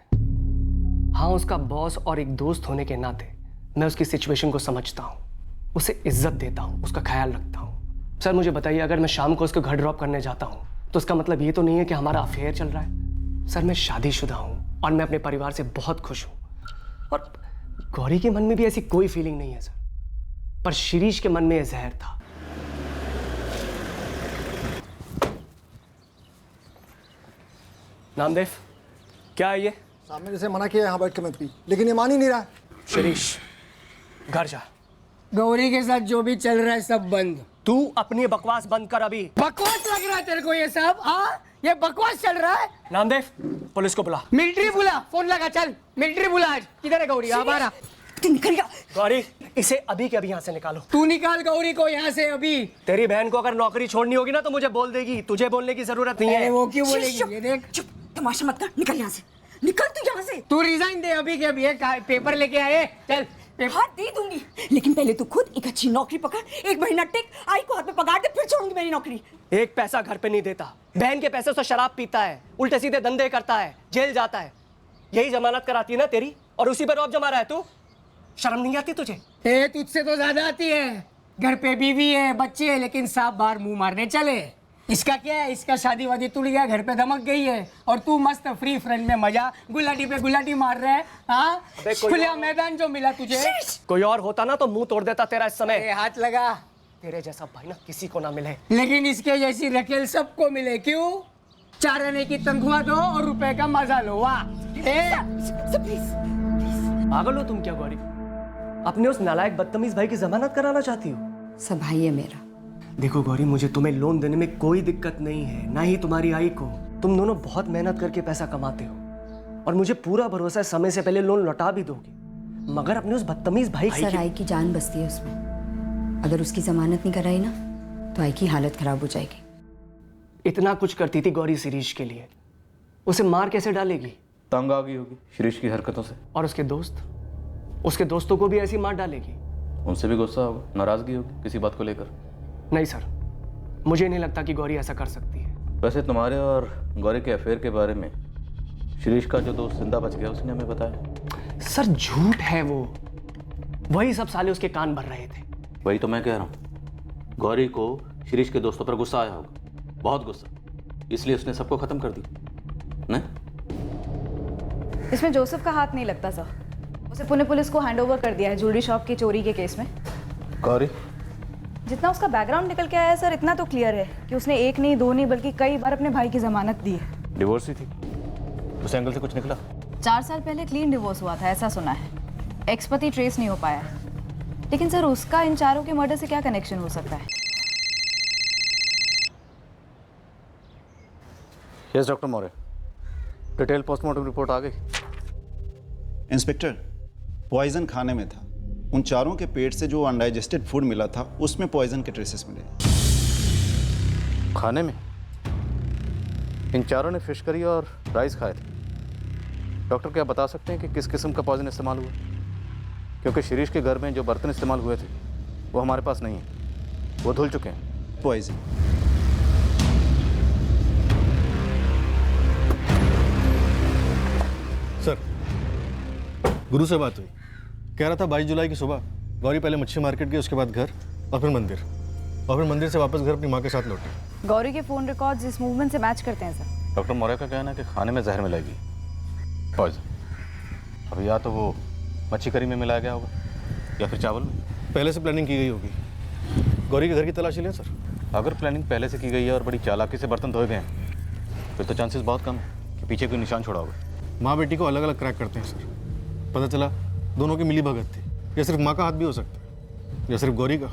हाँ, उसका बॉस और एक दोस्त होने के नाते मैं उसकी सिचुएशन को समझता हूँ, उसे इज्जत देता हूँ, उसका ख्याल रखता हूँ। सर मुझे बताइए, अगर मैं शाम को उसको घर ड्रॉप करने जाता हूँ तो उसका मतलब ये तो नहीं है कि हमारा अफेयर चल रहा है। सर, मैं शादीशुदा हूँ और मैं अपने परिवार से बहुत खुश हूँ, और गौरी के मन में भी ऐसी कोई फीलिंग नहीं है सर, पर शिरीष के मन में यह जहर था। नामदेव, क्या है ये? सामने से मना किया यहाँ बैठ के मत पी, लेकिन ये मान ही नहीं रहा। शिरीष, घर जा। गौरी के साथ जो भी चल रहा है सब बंद। तू अपनी बकवास बंद कर अभी। बकवास लग रहा है तेरे को ये सब? हाँ, ये बकवास चल रहा है। नामदेव, पुलिस को बुला। मिलिट्री बुला, फोन लगा, चल मिलिट्री बुला। आज किधर है गौरी? हमारा तू निकल गया। गौरी, इसे अभी के अभी यहाँ से निकालो। तू निकाल गौरी को यहाँ से अभी। तेरी बहन को अगर नौकरी छोड़नी होगी ना तो मुझे बोल देगी, तुझे बोलने की जरूरत नहीं है। वो क्यों बोलेगी? ये देख, चुप, तमाशा मत कर, निकल यहाँ से, निकल तू यहाँ से। तू रिजाइन दे अभी के अभी। पेपर लेके आए, चल। हाँ दे दूंगी, लेकिन पहले तू खुद एक अच्छी नौकरी पकड़, 1 महीना टिक, आई को हाथ में पगार दे, फिर छोड़ूंगी मेरी नौकरी। एक पैसा घर पे नहीं देता, बहन के पैसे से शराब पीता है, उल्टे सीधे धंधे करता है, जेल जाता है। यही जमानत कराती है ना तेरी, और उसी पर रौब जमा रहा है तू। शर्म नहीं आती तुझे? तुझसे तो ज्यादा आती है। घर पे बीवी है, बच्चे है, लेकिन सांप बाहर मुंह मारने चले। इसका क्या है? इसका शादी वादी टूट गया, घर पे धमक गई है, और तू मस्त फ्री फ्रेंड में मजा गुलाटी पे गुलाटी मार रहे है। हाँ, खुला मैदान जो मिला तुझे। कोई और होता ना तो मुंह तोड़ देता तेरा इस समय। हाथ लगा। तेरे जैसा भाई ना किसी को ना मिले, लेकिन इसके जैसी रखेल सबको मिले। क्यों? 4 आने की तनख्वाह दो और रुपए का मजा लो। वाह, पागल हो तुम क्या गौरी? अपने उस नालायक बदतमीज भाई की जमानत कराना चाहती हो? सब भाई है मेरा। देखो गौरी, मुझे तुम्हें लोन देने में कोई दिक्कत नहीं है, ना ही तुम्हारी आई को। तुम दोनों बहुत मेहनत करके पैसा कमाते हो, और मुझे पूरा भरोसा है समय से पहले लोन लौटा भी दोगे। मगर अपने उस बदतमीज भाई सर, आई की जान बसती है उसमें। अगर उसकी जमानत नहीं कराई ना तो आई की हालत खराब हो जाएगी। इतना कुछ करती थी गौरी शिरीष के लिए, उसे मार कैसे डालेगी? तंग आ गई होगी शिरीष की हरकतों से। और उसके दोस्त, उसके दोस्तों को भी ऐसी मार डालेगी। उनसे भी गुस्सा होगा, नाराजगी होगी किसी बात को लेकर। नहीं सर, मुझे नहीं लगता कि गौरी ऐसा कर सकती है। वैसे तुम्हारे और गौरी के अफेयर के बारे में शिरीष का जो दोस्त जिंदा बच गया उसने हमें बताया। सर झूठ है वो, वही सब साले उसके कान भर रहे थे। वही तो मैं कह रहा हूँ, गौरी को शिरीष के दोस्तों पर गुस्सा आया होगा, बहुत गुस्सा, इसलिए उसने सबको खत्म कर दिया। नहीं, इसमें जोसेफ का हाथ नहीं लगता सर। उसे पुणे पुलिस को हैंडओवर कर दिया है ज्वेलरी शॉप की चोरी के केस में। गौरी, जितना उसका बैकग्राउंड निकल के आया है सर, इतना तो क्लियर है कि उसने 1 नहीं 2 नहीं बल्कि कई बार अपने भाई की जमानत दी है। डिवोर्स ही थी, उस एंगल से कुछ निकला? 4 साल पहले क्लीन डिवोर्स हुआ था, ऐसा सुना है। एक्स पति ट्रेस नहीं हो पाया है, लेकिन सर उसका इन चारों के मर्डर से क्या कनेक्शन हो सकता है? Yes doctor Maurya, detail postmortem report आ गई। इंस्पेक्टर, पॉइजन खाने में था। उन चारों के पेट से जो अनडाइजेस्टेड फूड मिला था उसमें पॉइजन के ट्रेसेस मिले। खाने में? इन चारों ने फिश करी और राइस खाए थे। डॉक्टर क्या बता सकते हैं कि किस किस्म का पॉइजन इस्तेमाल हुआ? क्योंकि शिरीष के घर में जो बर्तन इस्तेमाल हुए थे वो हमारे पास नहीं है, वो धुल चुके हैं। पॉइजन। सर, गुरु से बात हुई, कह रहा था 22 जुलाई की सुबह गौरी पहले मच्छी मार्केट गई, उसके बाद घर और फिर मंदिर, और फिर मंदिर से वापस घर अपनी माँ के साथ लौटी। गौरी के फोन रिकॉर्ड्स इस मूवमेंट से मैच करते हैं सर। डॉक्टर मौर्य का कहना है कि खाने में जहर मिलाएगी, पॉइजन। अब या तो वो मच्छी करी में मिलाया गया होगा या फिर चावल में। पहले से प्लानिंग की गई होगी। गौरी के घर की तलाशी लें सर। अगर प्लानिंग पहले से की गई है और बड़ी चालाकी से बर्तन धोए गए हैं फिर तो चांसेस बहुत कम है कि पीछे कोई निशान छोड़ा होगा। माँ बेटी को अलग अलग क्रैक करते हैं सर। पता चला दोनों की मिली भगत थी, या सिर्फ माँ का हाथ भी हो सकता है, या सिर्फ गौरी का।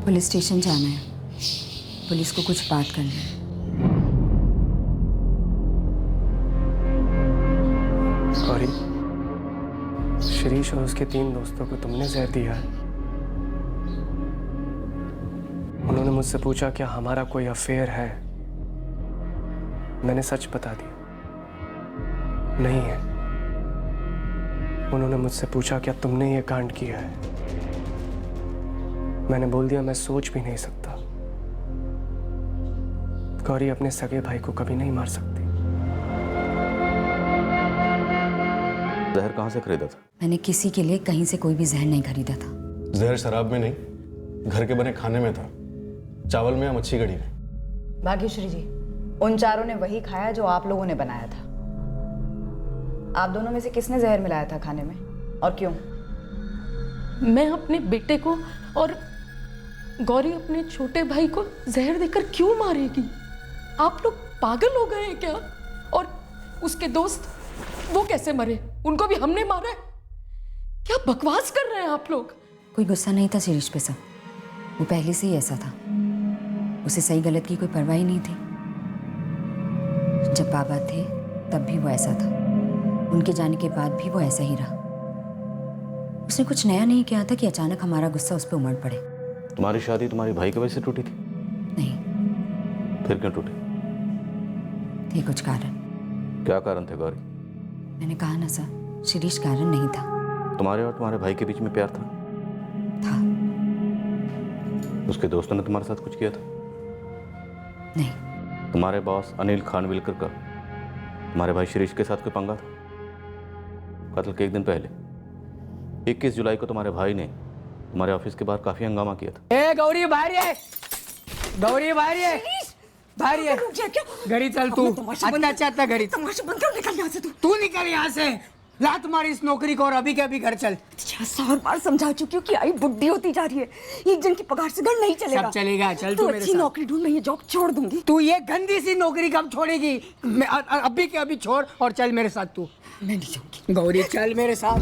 पुलिस स्टेशन जाना है, पुलिस को कुछ बात करनी है। गौरी, शिरीष और उसके 3 दोस्तों को तुमने जहर दिया है। उन्होंने मुझसे पूछा क्या हमारा कोई अफेयर है। मैंने सच बता दिया, नहीं है। उन्होंने मुझसे पूछा क्या तुमने ये कांड किया है। मैंने बोल दिया मैं सोच भी नहीं सकता। गौरी अपने सगे भाई को कभी नहीं मार सकती। जहर कहाँ से खरीदा था? मैंने किसी के लिए कहीं से कोई भी जहर नहीं खरीदा था। जहर शराब में नहीं, घर के बने खाने में था। चावल में या मच्छी कड़ी में। भाग्यश्री जी, उन चारों ने वही खाया जो आप लोगों ने बनाया था। आप दोनों में से किसने जहर मिलाया था खाने में और क्यों? मैं अपने बेटे को और गौरी अपने छोटे भाई को जहर देकर क्यों मारेगी? आप लोग पागल हो गए हैं क्या? और उसके दोस्त, वो कैसे मरे? उनको भी हमने मारा है? क्या बकवास कर रहे हैं आप लोग? कोई गुस्सा नहीं था शिरीष पे सब, वो पहले से ही ऐसा था। उसे सही गलत की कोई परवाह ही नहीं थी। जब बाबा थे तब भी वो ऐसा था, उनके जाने के बाद भी वो ऐसा ही रहा। उसने कुछ नया नहीं किया था कि अचानक हमारा गुस्सा उस पर उमड़ पड़े। तुम्हारी शादी तुम्हारे भाई की वजह से टूटी थी? नहीं। फिर क्यों टूटी? थे कुछ कारण। क्या कारण थे गौरी? मैंने कहा ना सर, शिरीष कारण नहीं था। तुम्हारे और तुम्हारे भाई के बीच में प्यार था? उसके दोस्तों ने तुम्हारे साथ कुछ किया था? नहीं। तुम्हारे बॉस अनिल खानविलकर का तुम्हारे भाई शिरीष के साथ कोई पंगा था? कत्ल के एक दिन पहले 21 जुलाई को तुम्हारे भाई ने तुम्हारे ऑफिस के बाहर काफी हंगामा किया था। ए गौरी बाहर है, गौरी बाहर है, बाहर है। घरी चल तू, अच्छा घरी। तमाशा बंद कर, निकल यहाँ से तू निकल यहाँ से। ला तुम्हारी इस नौकरी को और अभी के अभी घर चल। 100 बार समझा चुकी हूँ कि आई बुढ़ी होती जा रही है, एक जन की पगार से घर नहीं चलेगा। सब चलेगा, चल तू मेरे अच्छी साथ। नौकरी ढूंढ, मैं ये जॉब छोड़ दूंगी। तू ये गंदी सी नौकरी कब छोड़ेगी? अभी के अभी छोड़ और चल मेरे साथ तू। मैं नहीं जाऊंगी। गौरी चल मेरे साथ।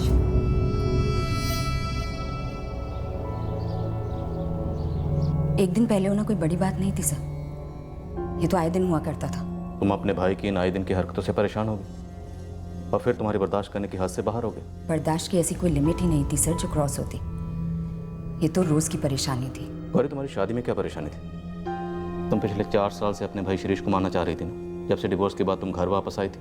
एक दिन पहले होना कोई बड़ी बात नहीं थी सर, ये तो आए दिन हुआ करता था। तुम अपने भाई की इन आए दिन की हरकतों से परेशान हो गए और फिर तुम्हारी बर्दाश्त करने की हद से बाहर हो गए। बर्दाश्त की ऐसी कोई लिमिट ही नहीं थी सर जो क्रॉस होती। ये तो रोज की परेशानी थी। गौरी, तुम्हारी शादी में क्या परेशानी थी? तुम पिछले 4 साल से अपने भाई शिरीष को मारना चाह रही थी ना। जब से डिवोर्स के बाद तुम घर वापस आई थी,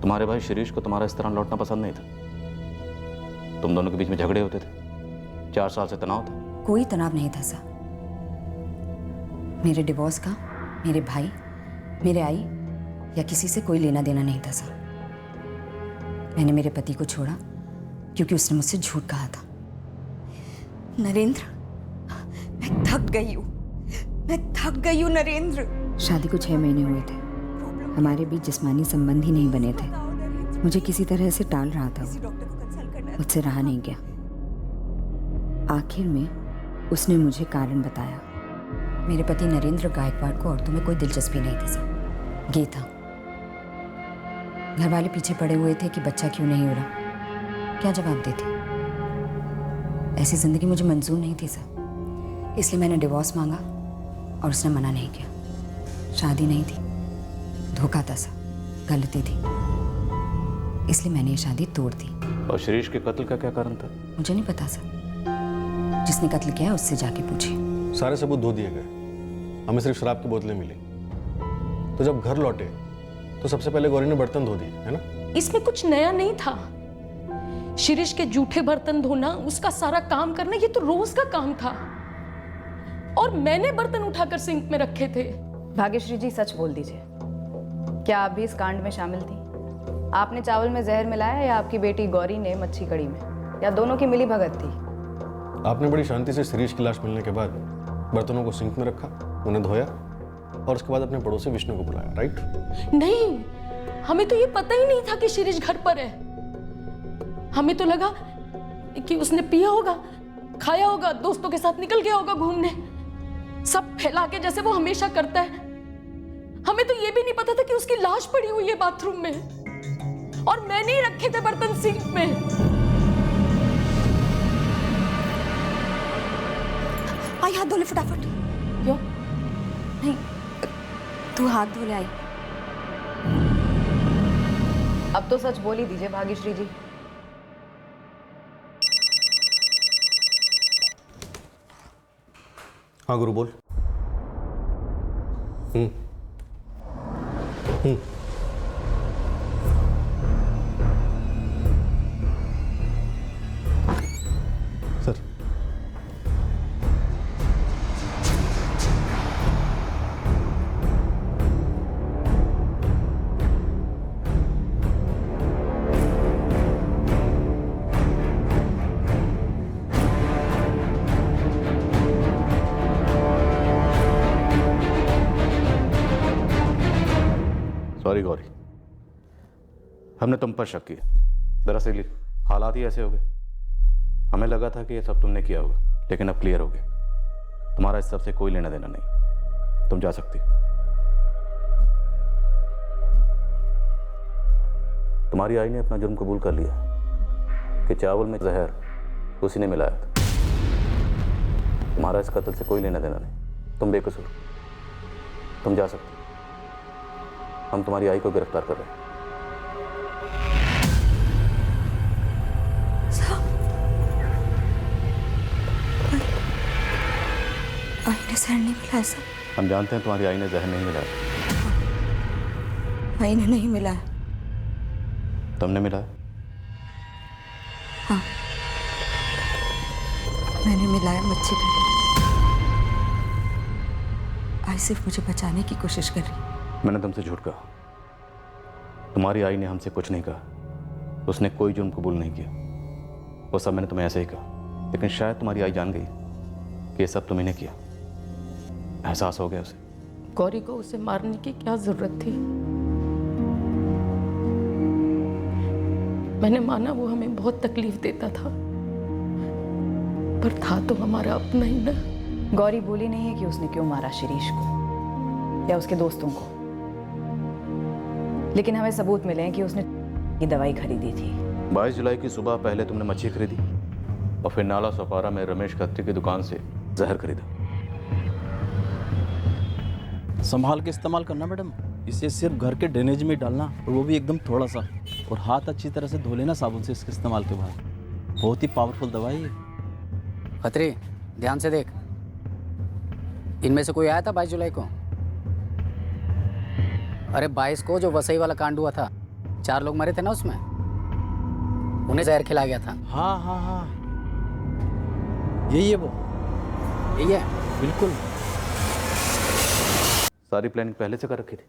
तुम्हारे भाई शिरीष को तुम्हारा इस तरह लौटना पसंद नहीं था। तुम दोनों के बीच में झगड़े होते थे, 4 साल से तनाव था। कोई तनाव नहीं था सर। मेरे डिवोर्स का मेरे भाई, मेरे आई या किसी से कोई लेना देना नहीं था सर। मैंने मेरे पति को छोड़ा क्योंकि उसने मुझसे झूठ कहा था। नरेंद्र, मैं थक गई हूँ, मैं थक गई हूँ नरेंद्र। शादी को 6 महीने हुए थे, हमारे बीच जिस्मानी संबंध ही नहीं बने थे। मुझे किसी तरह से टाल रहा था वो, मुझसे रहा नहीं गया। आखिर में उसने मुझे कारण बताया। मेरे पति नरेंद्र गायकवाड़ को औरतों में कोई दिलचस्पी नहीं थी सर, गे था। घर वाले पीछे पड़े हुए थे कि बच्चा क्यों नहीं हो रहा। क्या जवाब देती? ऐसी जिंदगी मुझे मंजूर नहीं थी सर, इसलिए मैंने डिवोर्स मांगा और उसने मना नहीं किया। शादी नहीं थी, धोखा था सर, गलती थी, इसलिए मैंने ये शादी तोड़ दी। और शिरीष के कत्ल का क्या कारण था? मुझे नहीं पता सर, जिसने कत्ल किया उससे जाके पूछिए। सारे सबूत धो दिए गए, हमें सिर्फ शराब की बोतलें मिली। तो जब घर लौटे तो सबसे पहले गौरी ने बर्तन धो दिए, है ना? इसमें कुछ नया नहीं था। शिरीष के जूठे बर्तन धोना, उसका सारा काम करना, ये तो रोज का काम था। और मैंने बर्तन उठाकर सिंक में रखे थे। भाग्यश्री जी, सच बोल दीजिए, क्या आप भी इस कांड में शामिल थी? आपने चावल में जहर मिलाया या आपकी बेटी गौरी ने मच्छी कड़ी में, या दोनों की मिली भगत थी? आपने बड़ी शांति से शिरीष की लाश मिलने के बाद बर्तनों को सिंक में रखा, उन्हें धोया और उसके बाद अपने पड़ोसी विष्णु को बुलाया, राइट? नहीं, हमें तो ये पता ही नहीं था कि शिरीष घर पर है। हमें तो लगा कि उसने पिया होगा, खाया होगा, दोस्तों के साथ निकल गया होगा घूमने, सब फैला के जैसे वो हमेशा करता है। हमें तो ये भी नहीं पता था कि उसकी लाश पड़ी हुई है बाथरूम में, और मैंने ही रखे थे बर्तन सिंक में। आई हाथ धो ले फटाफट। क्यों? नहीं, तू हाथ धो ले। आई अब तो सच बोल ही दीजिए भाग्यश्री जी। हाँ गुरु बोल। सर, गौरी, हमने तुम पर शक किया। दरअसल हालात ही ऐसे हो गए। हमें लगा था कि ये सब तुमने किया होगा, लेकिन अब क्लियर हो गया तुम्हारा इस सब से कोई लेना देना नहीं। तुम जा सकती। तुम्हारी आई ने अपना जुर्म कबूल कर लिया कि चावल में जहर उसी ने मिलाया था। तुम्हारा इस कत्ल से कोई लेना देना नहीं। तुम बेकसूर, तुम जा सकती। हम तुम्हारी आई को गिरफ्तार कर रहे हैं। आई ने जहर नहीं मिलाया सर। हम जानते हैं तुम्हारी आई ने जहर नहीं मिलाया। आई ने नहीं मिलाया। तुमने मिलाया? हाँ, मैंने मिलाया मच्छी कड़ी। आई सिर्फ मुझे बचाने की कोशिश कर रही। मैंने तुमसे झूठ कहा। तुम्हारी आई ने हमसे कुछ नहीं कहा। उसने कोई जुर्म कबूल नहीं किया। वो सब मैंने तुम्हें ऐसे ही कहा, लेकिन शायद तुम्हारी आई जान गई कि ये सब तुमने किया। एहसास हो गया उसे। गौरी को उसे मारने की क्या जरूरत थी? मैंने माना वो हमें बहुत तकलीफ देता था, पर था तो हमारा अपना ही ना। गौरी बोली नहीं है कि उसने क्यों मारा शिरीष को या उसके दोस्तों को, लेकिन हमें सबूत मिले हैं कि उसने ये दवाई खरीदी थी। 22 जुलाई की सुबह पहले तुमने मच्छी खरीदी और फिर नाला सोपारा में रमेश खत्री की दुकान से जहर खरीदा। संभाल के इस्तेमाल करना मैडम, इसे सिर्फ घर के ड्रेनेज में डालना, और वो भी एकदम थोड़ा सा, और हाथ अच्छी तरह से धो लेना साबुन से इसके इस्तेमाल के बाद। बहुत ही पावरफुल दवाई है। खत्री, ध्यान से देख। इनमें से कोई आया था 22 जुलाई को? अरे 22 को जो वसई वाला कांड हुआ था, 4 लोग मरे थे ना उसमें, उन्हें जहर खिलाया गया था। हाँ हाँ हाँ, यही है वो। यही है बिल्कुल। सारी प्लानिंग पहले से कर रखी थी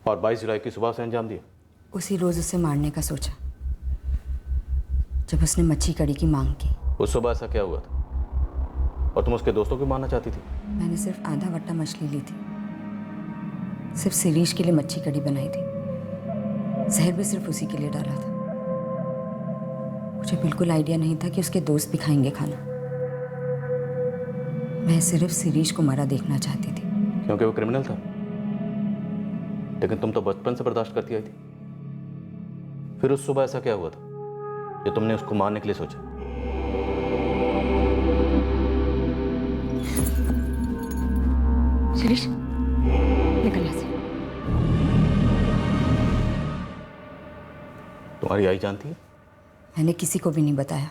और 22 जुलाई की सुबह से अंजाम दिया। उसी रोज उसे मारने का सोचा जब उसने मच्छी कड़ी की मांग की। उस सुबह ऐसा क्या हुआ था और तुम उसके दोस्तों को मारना चाहती थी? मैंने सिर्फ आधा वट्टा मछली ली थी, सिर्फ शिरीष के लिए मच्छी कड़ी बनाई थी। जहर भी सिर्फ उसी के लिए डाला था। मुझे बिल्कुल आइडिया नहीं था कि उसके दोस्त भी खाएंगे खाना। मैं सिर्फ शिरीष को मरा देखना चाहती थी। क्योंकि वो क्रिमिनल था। लेकिन तुम तो बचपन से बर्दाश्त करती आई थी। फिर उस सुबह ऐसा क्या हुआ था जो तुमने उसको मारने के लिए सोचा? शिरीष, निकल यहाँ से। तुम्हारी आई जानती है? मैंने किसी को भी नहीं बताया।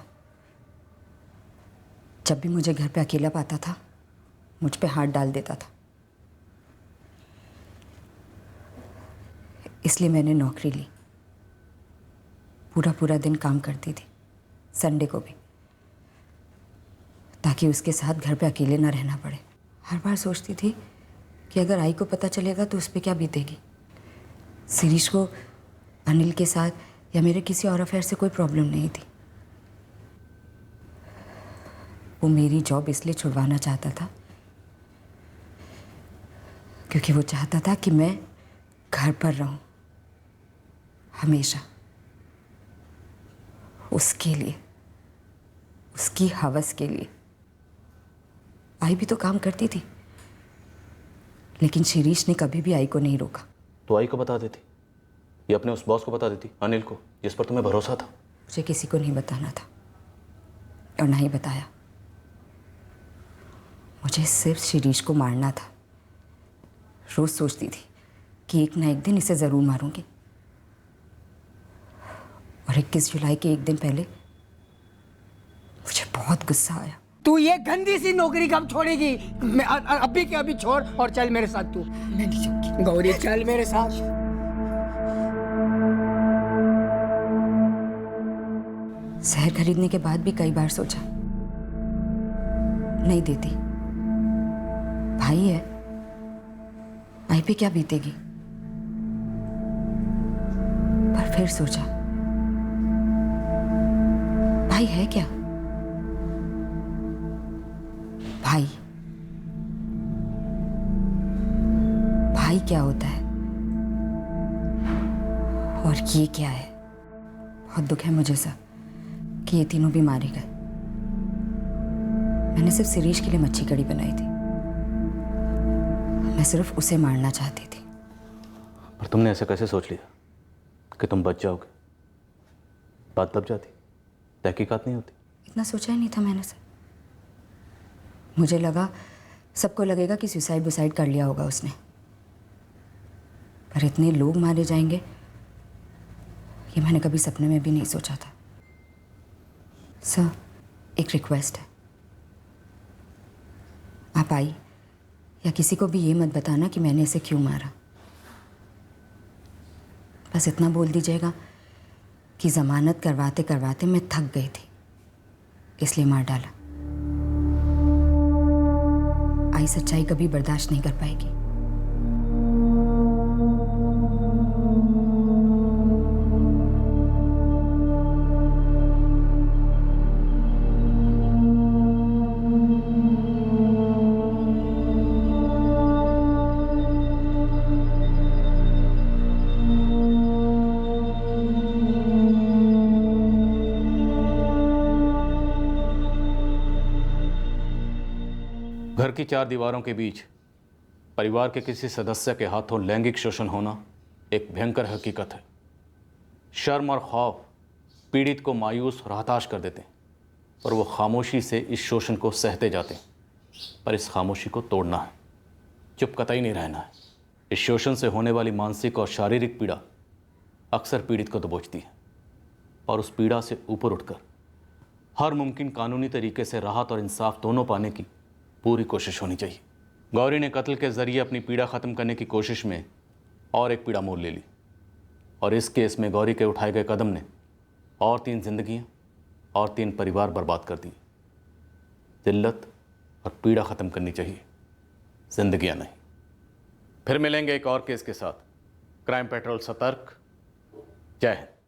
जब भी मुझे घर पे अकेला पाता था, मुझ पे हाथ डाल देता था। इसलिए मैंने नौकरी ली। पूरा पूरा दिन काम करती थी, संडे को भी, ताकि उसके साथ घर पे अकेले ना रहना पड़े। हर बार सोचती थी कि अगर आई को पता चलेगा तो उस पर क्या बीतेगी। शिरीष को अनिल के साथ या मेरे किसी और अफेयर से कोई प्रॉब्लम नहीं थी। वो मेरी जॉब इसलिए छुड़वाना चाहता था क्योंकि वो चाहता था कि मैं घर पर रहूं हमेशा। उसके लिए, उसकी हवस के लिए। आई भी तो काम करती थी, लेकिन शिरीष ने कभी भी आई को नहीं रोका। तो आई को बता देती या अपने उस बॉस को बता देती, अनिल को, जिस पर तुम्हें भरोसा था। मुझे किसी को नहीं बताना था और ना ही बताया। मुझे सिर्फ शिरीष को मारना था। रोज सोचती थी कि एक ना एक दिन इसे ज़रूर मारूंगी। और 21 जुलाई के एक दिन पहले मुझे बहुत गुस्सा आया। तू ये गंदी सी नौकरी कब छोड़ेगी? मैं अभी के अभी छोड़ और चल मेरे साथ। तू मैं नहीं जाऊंगी। गौरी चल मेरे साथ। शहर खरीदने के बाद भी कई बार सोचा, नहीं देती। भाई है, आई पे क्या बीतेगी। पर फिर सोचा, भाई है क्या? भाई क्या होता है? और ये क्या है? बहुत दुख है मुझे सर कि ये तीनों भी मारे गए। मैंने सिर्फ शिरीष के लिए मच्छी कड़ी बनाई थी। मैं सिर्फ उसे मारना चाहती थी। पर तुमने ऐसे कैसे सोच लिया कि तुम बच जाओगे? बात दब जाती, तहकीकात नहीं होती। इतना सोचा ही नहीं था मैंने सर। मुझे लगा सबको लगेगा कि सुसाइड कर लिया होगा उसने, पर इतने लोग मारे जाएंगे ये मैंने कभी सपने में भी नहीं सोचा था। सर, एक रिक्वेस्ट है, आप आई या किसी को भी ये मत बताना कि मैंने इसे क्यों मारा। बस इतना बोल दीजिएगा कि जमानत करवाते करवाते मैं थक गई थी, इसलिए मार डाला। आई सच्चाई कभी बर्दाश्त नहीं कर पाएगी। घर की चार दीवारों के बीच परिवार के किसी सदस्य के हाथों लैंगिक शोषण होना एक भयंकर हकीकत है। शर्म और खौफ पीड़ित को मायूस और हताश कर देते हैं और वो खामोशी से इस शोषण को सहते जाते हैं। पर इस खामोशी को तोड़ना है, चुप कतई नहीं रहना है। इस शोषण से होने वाली मानसिक और शारीरिक पीड़ा अक्सर पीड़ित को दबोचती है और उस पीड़ा से ऊपर उठकर हर मुमकिन कानूनी तरीके से राहत और इंसाफ दोनों पाने की पूरी कोशिश होनी चाहिए। गौरी ने कत्ल के जरिए अपनी पीड़ा ख़त्म करने की कोशिश में और एक पीड़ा मोल ले ली और इस केस में गौरी के उठाए गए कदम ने और 3 जिंदगियां और 3 परिवार बर्बाद कर दिए। जिल्लत और पीड़ा ख़त्म करनी चाहिए, जिंदगियां नहीं। फिर मिलेंगे एक और केस के साथ। क्राइम पेट्रोल सतर्क। जय हिंद।